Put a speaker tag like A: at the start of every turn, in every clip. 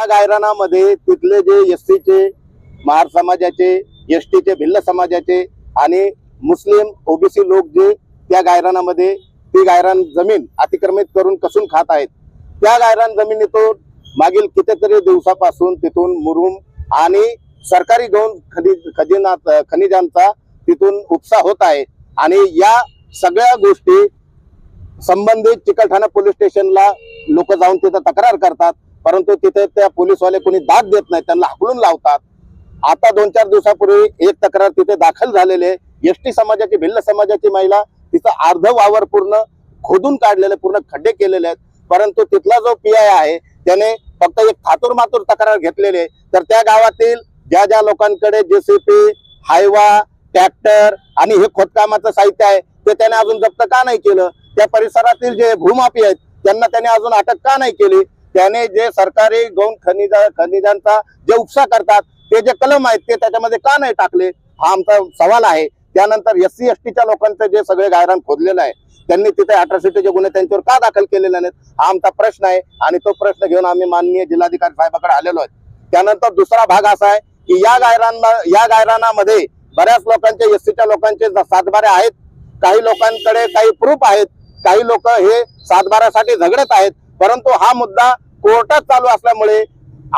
A: या गायरानामध्ये तिथले जे एससीचे, महार समाजाचे, एसटीचे, भिल्ल समाजाचे आणि मुस्लिम ओबीसी लोक जे त्या गायरानामध्ये ती गायरान जमीन अतिक्रमित करून कसून खात आहेत, त्या गायरान जमिनीतून मागील कितीतरी दिवसापासून तिथून मुरुम आणि सरकारी गौण खनिजांचा तिथून उपसा होत आहे। आणि या सगळ्या गोष्टी संबंधित चिकलठाणा पोलीस स्टेशनला लोक जाऊन तिथे तक्रार करतात, परंतु तिथे त्या पोलीसवाले कोणी दाद देत नाही, त्यांना हाकलून लावतात। आता 2-4 दिवसापूर्वी एक तक्रार तिथे दाखल झालेली आहे। एसटी समाजाची, भिल्ल समाजाची महिला तिथं अर्ध वावर पूर्ण खोदून काढलेले, पूर्ण खड्डे केलेले आहेत, परंतु तिथला जो पीआय आहे त्याने फक्त एक थातूर मातूर तक्रार घेतलेली आहे। तर त्या गावातील ज्या ज्या लोकांकडे जेसीपी, हायवा, ट्रॅक्टर आणि हे खोदकामाचं साहित्य आहे ते त्याने अजून जप्त का नाही केलं? त्या परिसरातील जे भूमाफी आहेत त्यांना त्याने अजून अटक का नाही केली? त्याने जे सरकारी गौण खनिजांचा जे उपसा करतात ते जे कलम आहेत ते त्याच्यामध्ये का नाही टाकले? हा आमचा सवाल आहे। त्यानंतर एससी एसटीच्या लोकांचं जे सगळे गायरान खोदलेलं आहे त्यांनी तिथे अट्रॉसिटीचे गुन्हे त्यांच्यावर का दाखल केलेले नाहीत? हा आमचा प्रश्न आहे आणि तो प्रश्न घेऊन आम्ही माननीय जिल्हाधिकारी साहेबांकडे आलेलो आहे। त्यानंतर दुसरा भाग असा आहे की या गायरानामध्ये बऱ्याच लोकांचे, एससीच्या लोकांचे सातबारे आहेत, काही लोकांकडे काही प्रूफ आहेत, काही लोक हे सातबाऱ्यासाठी झगडत आहेत, परंतु हा मुद्दा कोर्टात चालू असल्यामुळे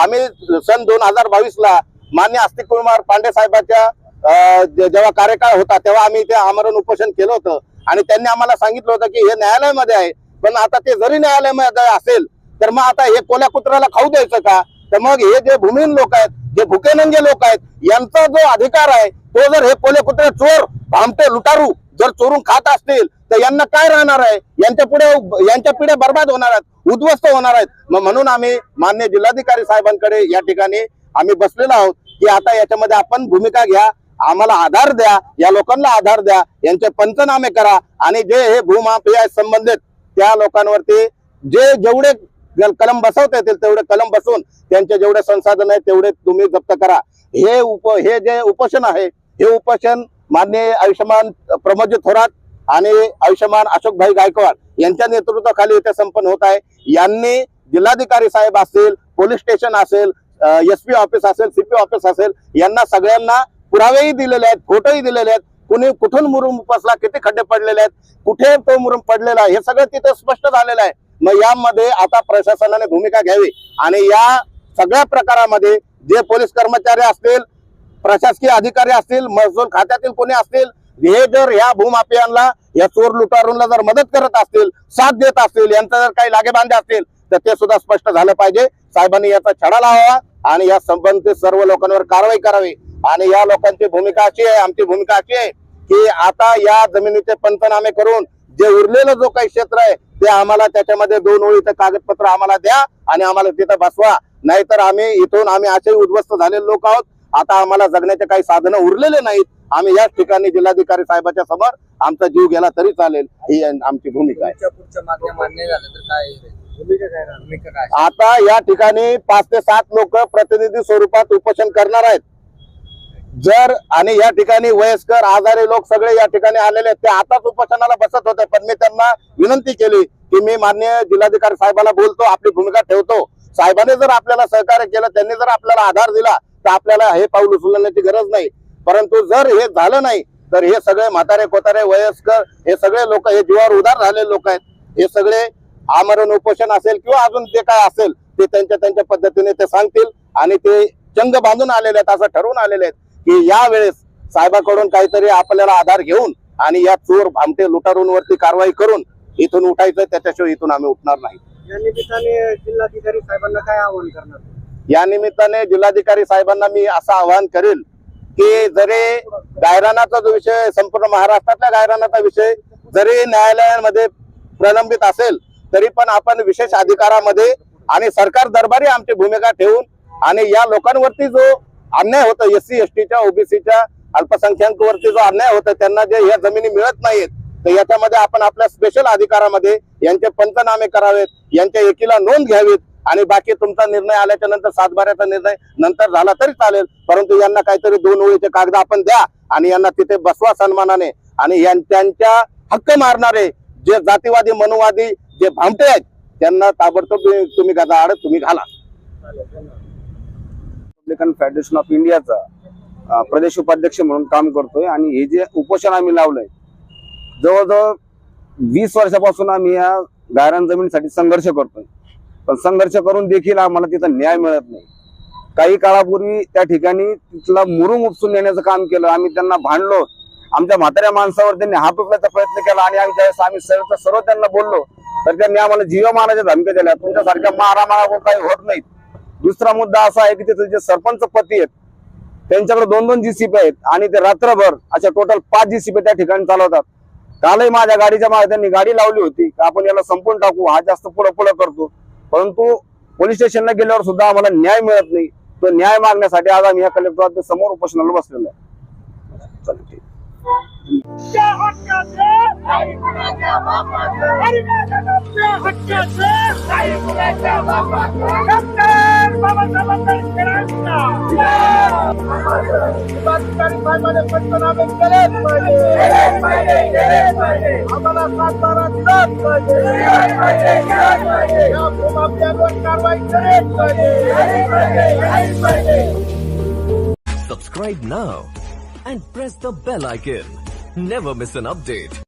A: आम्ही सन 2022ला माननीय आस्तिक कुमार पांडे साहेबांच्या जेव्हा कार्यकाळ होता तेव्हा आम्ही इथे आमरण उपोषण केलं होतं आणि त्यांनी आम्हाला सांगितलं होतं की हे न्यायालयामध्ये आहे, पण आता ते जरी न्यायालयामध्ये असेल तर मग आता हे कोल्या कुत्र्याला खाऊ द्यायचं का? तर मग हे जे भूमिहीन लोक आहेत, जे भुकेनंगे लोक आहेत, यांचा जो अधिकार आहे तो जर हे कोले कुत्रे, चोर, भामटे, लुटारू जर चोरून खात असतील तर यांना काय राहणार आहे? यांच्या पिढ्या बर्बाद होणार आहेत, उद्ध्वस्त होणार आहेत। म्हणून आम्ही माननीय जिल्हाधिकारी साहेबांकडे या ठिकाणी आम्ही बसलेलो आहोत की आता याच्यामध्ये आपण भूमिका घ्या, आम्हाला आधार द्या, या लोकांना आधार द्या, यांचे पंचनामे करा आणि जे हे भूमाफिया संबंधित त्या लोकांवरती जेवढे कलम बसवता येतील तेवढे कलम बसवून त्यांचे जेवढे संसाधन आहे तेवढे तुम्ही जप्त करा। हे जे उपोषण आहे हे उपोषण माननीय आयुष्यमान प्रमोदजी थोरात आणि आयुष्यमान अशोकभाई गायकवाड यांच्या नेतृत्वाखाली इथे संपन्न होत आहे। यांनी जिल्हाधिकारी साहेब असतील, पोलीस स्टेशन असेल, एसपी ऑफिस असेल, सीपी ऑफिस असेल, यांना सगळ्यांना पुरावेही दिलेले आहेत, फोटोही दिलेले आहेत, कुणी कुठून मुरुम उपसला, किती खड्डे पडलेले आहेत, कुठे तो मुरुम पडलेला आहे, हे सगळं तिथे स्पष्ट झालेलं आहे। मग यामध्ये आता प्रशासनाने भूमिका घ्यावी आणि या सगळ्या प्रकारामध्ये जे पोलीस कर्मचारी असतील, प्रशासकीय अधिकारी असतील, महसूल खात्यातील कोणी असतील, हे जर या भूमाफियांना, या चोर लुटारूंना जर मदत करत असतील, साथ देत असतील, यांचा जर काही लागेबांधे असतील तर ते सुद्धा स्पष्ट झालं पाहिजे। साहेबांनी याचा छडा लावावा आणि या संबंधित सर्व लोकांवर कारवाई करावी। आणि या लोकांची भूमिका अशी आहे, आमची भूमिका अशी आहे की आता या जमिनीचे पंचनामे करून जे उरलेलं जो काही क्षेत्र आहे ते आम्हाला त्याच्यामध्ये 2 ओळीचं कागदपत्र आम्हाला द्या आणि आम्हाला तिथं बसवा, नाहीतर आम्ही असे उद्ध्वस्त झालेले लोक आहोत, आता आम्हाला जगण्याचे काही साधनं उरलेले नाहीत, आम्ही याच ठिकाणी जिल्हाधिकारी साहेबांच्या समोर आमचा जीव गेला तरी चालेल, ही आमची भूमिका आहे। आता या ठिकाणी 5 ते 7 लोक प्रतिनिधी स्वरूपात उपोषण करणार आहेत। जर आणि या ठिकाणी वयस्कर, आजारी लोक सगळे या ठिकाणी आलेले आहेत, ते आताच उपोषणाला बसत होते, पण मी त्यांना विनंती केली की मी माननीय जिल्हाधिकारी साहेबांना बोलतो, आपली भूमिका ठेवतो, साहेबांनी जर आपल्याला सहकार्य केलं, त्यांनी जर आपल्याला आधार दिला तर आपल्याला हे पाऊल उचलण्याची गरज नाही। परंतु जर हे झालं नाही तर हे सगळे म्हातारे कोतारे, वयस्कर, हे सगळे लोक, हे जीवावर उदार झालेले लोक आहेत, हे सगळे आमरण उपोषण असेल किंवा अजून जे काय असेल ते त्यांच्या पद्धतीने ते सांगतील आणि ते चंग बांधून आलेले आहेत, असं ठरवून आलेले आहेत की यावेळेस साहेबांकडून काहीतरी आपल्याला आधार घेऊन आणि या चोर, भामटे, लुटारूंवरती कारवाई करून इथून उठायचं, त्याच्याशिवाय इथून आम्ही उठणार नाही।
B: या निमित्ताने जिल्हाधिकारी साहेबांना काय आवाहन करणार?
A: या निमित्ताने जिल्हाधिकारी साहेबांना मी असं आवाहन करेल की जरी गायरानाचा जो विषय, संपूर्ण महाराष्ट्रातल्या गायरानाचा विषय जरी न्यायालयामध्ये प्रलंबित असेल तरी पण आपण विशेष अधिकारामध्ये आणि सरकार दरबारी आमची भूमिका ठेवून आणि या लोकांवरती जो अन्याय होतो, एससी एसटीच्या, ओबीसीच्या, अल्पसंख्याकांवरती जो अन्याय होतो, त्यांना जे या जमिनी मिळत नाहीत, तर याच्यामध्ये आपण आपल्या स्पेशल अधिकारामध्ये यांचे पंचनामे करावेत, यांच्या एकीला नोंद घ्यावीत आणि बाकी तुमचा निर्णय आल्याच्या नंतर सातबाऱ्याचा निर्णय नंतर झाला तरी चालेल, परंतु यांना काहीतरी 2 ओळीचे कागद आपण द्या आणि यांना तिथे बसवा सन्मानाने आणि त्यांच्या हक्क मारणारे जे जातीवादी, मनुवादी जे भामटे आहेत त्यांना ताबडतोब तुम्ही गजाआड तुम्ही घाला।
C: रिपब्लिकन फेडरेशन ऑफ इंडियाचा प्रदेश उपाध्यक्ष म्हणून काम करतोय आणि हे जे उपोषण आम्ही लावलंय जवळजवळ 20 वर्षापासून आम्ही या गायरान जमिनीसाठी संघर्ष करतोय, पण संघर्ष करून देखील आम्हाला तिथं न्याय मिळत नाही. काही काळापूर्वी त्या ठिकाणी तिथला मुरुम उपसून नेण्याचं काम केलं. आम्ही त्यांना भांडलो, आमच्या म्हाताऱ्या माणसावर त्यांनी हात उचलण्याचा प्रयत्न केला आणि आम्ही सर्व त्यांना बोललो तर त्यांनी आम्हाला जीवमानाच्या धमक्या दिल्या. तुमच्यासारख्या मारामारा काही होत नाहीत. दुसरा मुद्दा असा आहे की तिथे जे सरपंच पती आहेत त्यांच्याकडे 2-2 जीसीपी आहेत आणि ते रात्रभर अशा टोटल 5 जीसीपी त्या ठिकाणी चालवतात. कालही माझ्या गाडीच्या मागे त्यांनी गाडी लावली होती की आपण याला संपून टाकू, हा जास्त पुढे करतो, परंतु पोलीस स्टेशनला गेल्यावर सुद्धा आम्हाला न्याय मिळत नाही. तो न्याय मागण्यासाठी आज आम्ही या कलेक्टर ऑफिस समोर उपोषणाला बसलेलो आहे. चला, ठीक.
D: Subscribe now and press the bell icon. Never miss an update.